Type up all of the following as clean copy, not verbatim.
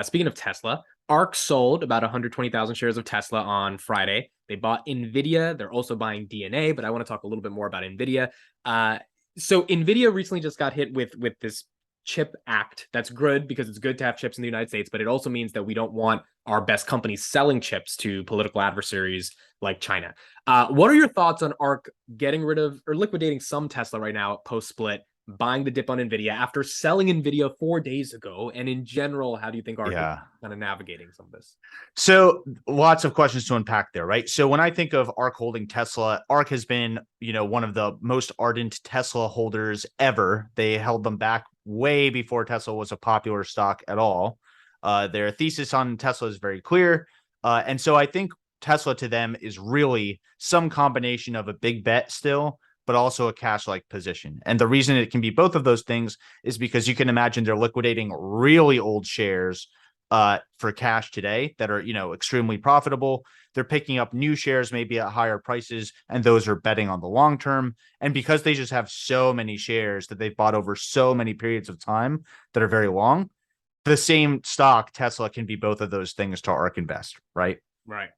Speaking of Tesla, ARK sold about 120,000 shares of Tesla on Friday. They bought Nvidia. They're also buying DNA, but I want to talk a little bit more about Nvidia. So Nvidia recently just got hit with this chip act. That's good because it's good to have chips in the United States, but it also means that we don't want our best companies selling chips to political adversaries like China. What are your thoughts on ARK getting rid of or liquidating some Tesla right now post split, buying the dip on Nvidia after selling Nvidia 4 days ago? And in general, how do you think ARK is Yeah. kind of navigating some of this? So lots of questions to unpack there, right? So when I think of ARK holding Tesla, ARK has been, one of the most ardent Tesla holders ever. They held them back way before Tesla was a popular stock at all. Their thesis on Tesla is very clear. And so I think Tesla to them is really some combination of a big bet still, but also a cash-like position. And the reason it can be both of those things is because you can imagine they're liquidating really old shares for cash today that are, extremely profitable. They're picking up new shares maybe at higher prices, and those are betting on the long term. And because they just have so many shares that they've bought over so many periods of time that are very long, the same stock, Tesla, can be both of those things to ARK Invest, right? Right.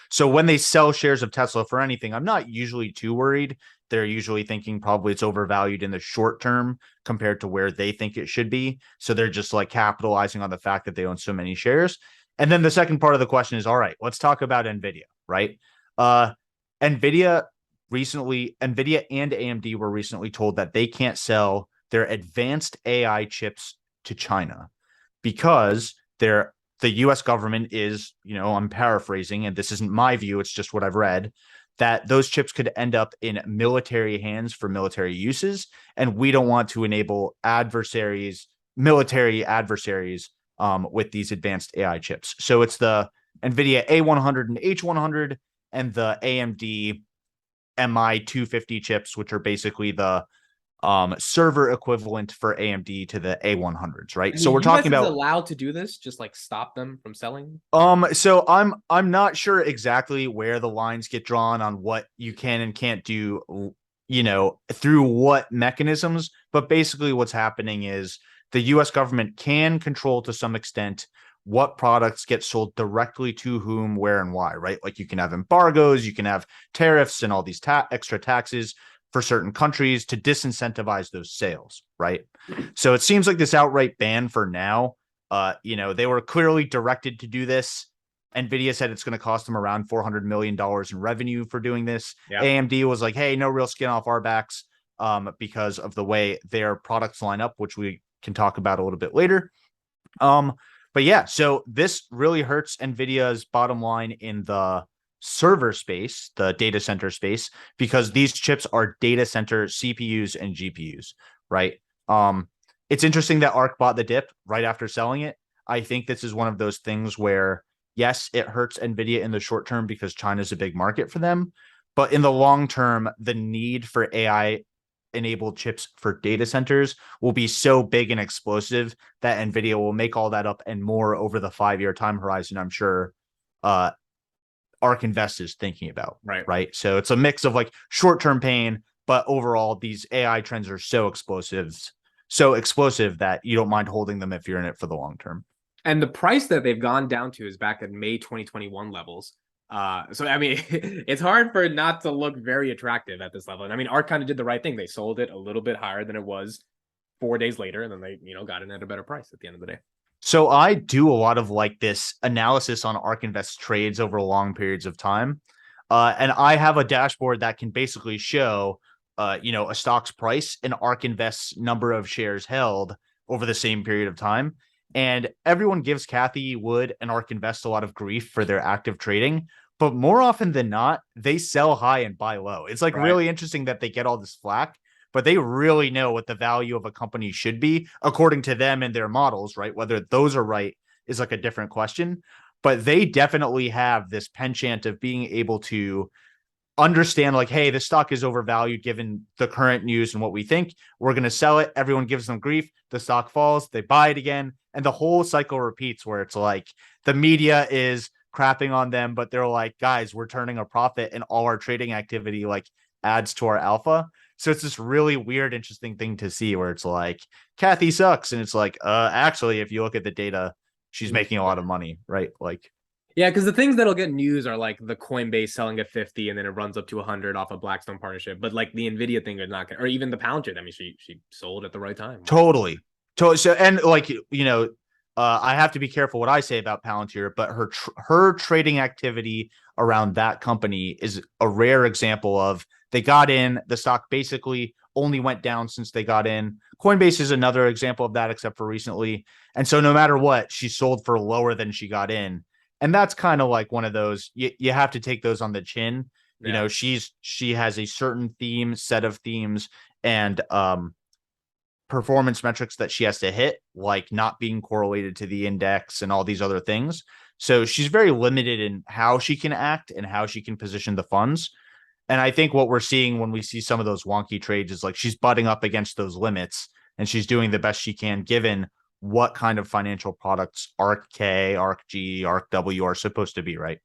So when they sell shares of Tesla for anything, I'm not usually too worried. They're usually thinking probably it's overvalued in the short term compared to where they think it should be. So they're just like capitalizing on the fact that they own so many shares. And then the second part of the question is, all right, let's talk about Nvidia, right? Uh, Nvidia Nvidia and AMD were recently told that they can't sell their advanced AI chips to China because the US government is, I'm paraphrasing, and this isn't my view, it's just what I've read, that those chips could end up in military hands for military uses. And we don't want to enable military adversaries with these advanced AI chips. So it's the NVIDIA A100 and H100 and the AMD MI250 chips, which are basically the server equivalent for AMD to the A100s, right? And the So we're US talking is about allowed to do this, just like stop them from selling. so I'm not sure exactly where the lines get drawn on what you can and can't do, through what mechanisms, but basically what's happening is the US government can control to some extent what products get sold directly to whom, where, and why, right? Like you can have embargoes, you can have tariffs and all these extra taxes for certain countries to disincentivize those sales, right? So it seems like this outright ban for now, they were clearly directed to do this. Nvidia said it's going to cost them around $400 million in revenue for doing this. Yeah. AMD was like, hey, no real skin off our backs because of the way their products line up, which we can talk about a little bit later. But yeah, so this really hurts Nvidia's bottom line in the server space, the data center space, because these chips are data center CPUs and GPUs, right? It's interesting that ARK bought the dip right after selling it. I think this is one of those things where, yes, it hurts Nvidia in the short term because China's a big market for them. But in the long term, the need for AI enabled chips for data centers will be so big and explosive that Nvidia will make all that up and more over the 5-year time horizon, I'm sure uh, ARK Invest is thinking about. Right. Right. So it's a mix of like short term pain, but overall, these AI trends are so explosive that you don't mind holding them if you're in it for the long term. And the price that they've gone down to is back at May 2021 levels. So I mean, it's hard for it not to look very attractive at this level. And I mean, ARK kind of did the right thing. They sold it a little bit higher than it was 4 days later, and then they, got it at a better price at the end of the day. So I do a lot of like this analysis on ARK Invest trades over long periods of time. And I have a dashboard that can basically show, a stock's price and ARK Invest's number of shares held over the same period of time. And everyone gives Cathie Wood and ARK Invest a lot of grief for their active trading, but more often than not, they sell high and buy low. It's like Right. really interesting that they get all this flack, but they really know what the value of a company should be according to them and their models, right? Whether those are right is like a different question, but they definitely have this penchant of being able to understand like, hey, the stock is overvalued given the current news and what we think. We're going to sell it. Everyone gives them grief. The stock falls. They buy it again. And the whole cycle repeats where it's like the media is crapping on them, but they're like, guys, we're turning a profit and all our trading activity like adds to our alpha. So it's this really weird, interesting thing to see where it's like, Cathie sucks. And it's like, actually, if you look at the data, she's making a lot of money, right? Like, Yeah, because the things that'll get news are like the Coinbase selling at 50 and then it runs up to 100 off a Blackstone partnership. But like the Nvidia thing is not gonna, or even the Palantir. I mean, she sold at the right time. totally. Totally. So, and like, I have to be careful what I say about Palantir, but her trading activity around that company is a rare example of they got in, the stock basically only went down since they got in. Coinbase is another example of that, except for recently. And so no matter what, she sold for lower than she got in. And that's kind of like one of those, you have to take those on the chin. Yeah. She has a certain set of themes and performance metrics that she has to hit, like not being correlated to the index and all these other things. So she's very limited in how she can act and how she can position the funds. And I think what we're seeing when we see some of those wonky trades is like she's butting up against those limits and she's doing the best she can given what kind of financial products ARK K, ARK G, ARK W are supposed to be, right?